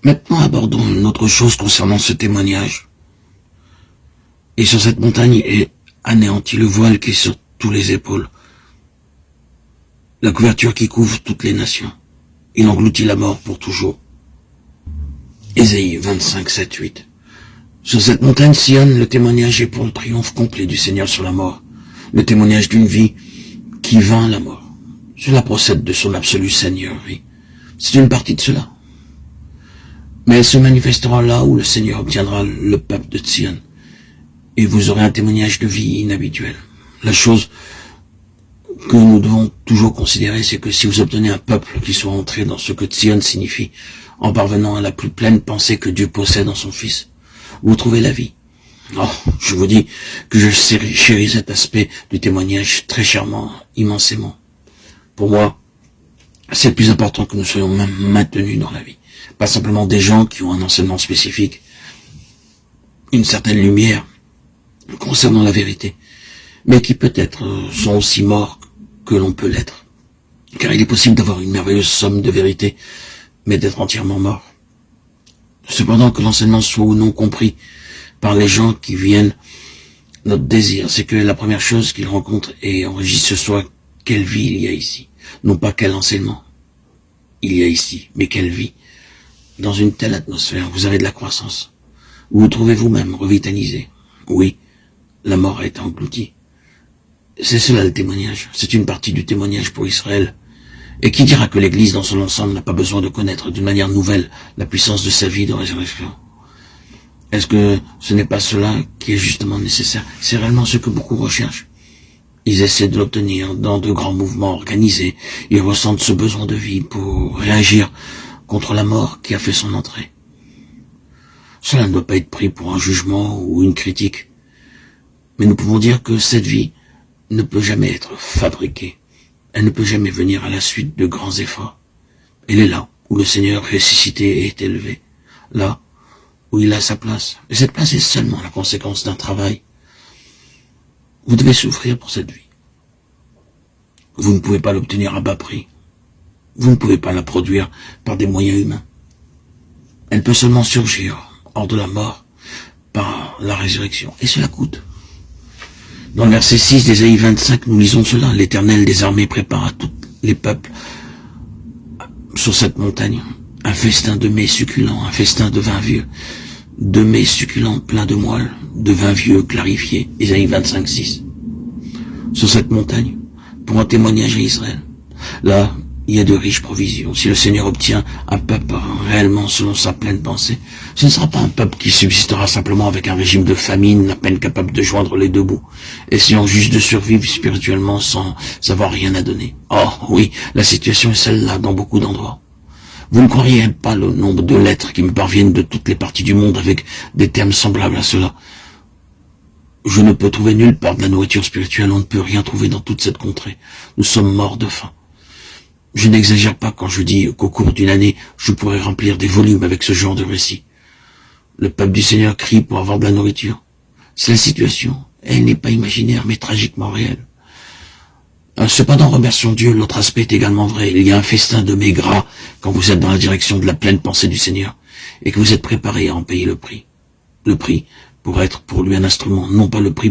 Maintenant, abordons une autre chose concernant ce témoignage. Et sur cette montagne est anéanti le voile qui est sur tous les épaules, la couverture qui couvre toutes les nations. Il engloutit la mort pour toujours. Ésaïe 25, 7, 8. Sur cette montagne Sion, le témoignage est pour le triomphe complet du Seigneur sur la mort, le témoignage d'une vie qui vainc la mort. Cela procède de son absolu Seigneur, oui. C'est une partie de cela. Mais elle se manifestera là où le Seigneur obtiendra le peuple de Sion. Et vous aurez un témoignage de vie inhabituel. La chose que nous devons toujours considérer, c'est que si vous obtenez un peuple qui soit entré dans ce que Sion signifie, en parvenant à la plus pleine pensée que Dieu possède en son Fils, vous trouvez la vie. Oh, je vous dis que je chéris cet aspect du témoignage très chèrement, immensément. Pour moi, c'est le plus important que nous soyons même maintenus dans la vie. Pas simplement des gens qui ont un enseignement spécifique, une certaine lumière concernant la vérité, mais qui peut-être sont aussi morts que l'on peut l'être. Car il est possible d'avoir une merveilleuse somme de vérité, mais d'être entièrement mort. Cependant, que l'enseignement soit ou non compris par les gens qui viennent, notre désir, c'est que la première chose qu'ils rencontrent et enregistrent ce soit quelle vie il y a ici. Non pas quel enseignement il y a ici, mais quelle vie. Dans une telle atmosphère, vous avez de la croissance. Vous vous trouvez vous-même revitalisé. Oui, la mort a été engloutie. C'est cela le témoignage. C'est une partie du témoignage pour Israël. Et qui dira que l'Église dans son ensemble n'a pas besoin de connaître d'une manière nouvelle la puissance de sa vie de résurrection? Est-ce que ce n'est pas cela qui est justement nécessaire? C'est réellement ce que beaucoup recherchent. Ils essaient de l'obtenir dans de grands mouvements organisés. Ils ressentent ce besoin de vie pour réagir contre la mort qui a fait son entrée. Cela ne doit pas être pris pour un jugement ou une critique. Mais nous pouvons dire que cette vie ne peut jamais être fabriquée. Elle ne peut jamais venir à la suite de grands efforts. Elle est là où le Seigneur ressuscité est élevé. Là où il a sa place. Et cette place est seulement la conséquence d'un travail. Vous devez souffrir pour cette vie. Vous ne pouvez pas l'obtenir à bas prix. Vous ne pouvez pas la produire par des moyens humains. Elle peut seulement surgir hors de la mort par la résurrection. Et cela coûte. Dans le verset 6 d'Ésaïe 25, nous lisons cela. L'Éternel des armées prépare à tous les peuples sur cette montagne un festin de mets succulents, un festin de vin vieux, de mets succulents pleins de moelle, de vin vieux clarifié. Ésaïe 25, 6. Sur cette montagne, pour un témoignage à Israël. Là, il y a de riches provisions. Si le Seigneur obtient un peuple réellement selon sa pleine pensée, ce ne sera pas un peuple qui subsistera simplement avec un régime de famine, à peine capable de joindre les deux bouts, essayant juste de survivre spirituellement sans avoir rien à donner. Oh oui, la situation est celle-là dans beaucoup d'endroits. Vous ne croiriez pas le nombre de lettres qui me parviennent de toutes les parties du monde avec des termes semblables à cela. Je ne peux trouver nulle part de la nourriture spirituelle, on ne peut rien trouver dans toute cette contrée. Nous sommes morts de faim. Je n'exagère pas quand je dis qu'au cours d'une année, je pourrais remplir des volumes avec ce genre de récit. Le peuple du Seigneur crie pour avoir de la nourriture. C'est la situation. Elle n'est pas imaginaire, mais tragiquement réelle. Cependant, remercions Dieu, l'autre aspect est également vrai. Il y a un festin de mets gras quand vous êtes dans la direction de la pleine pensée du Seigneur et que vous êtes préparé à en payer le prix. Le prix pour être pour lui un instrument, non pas le prix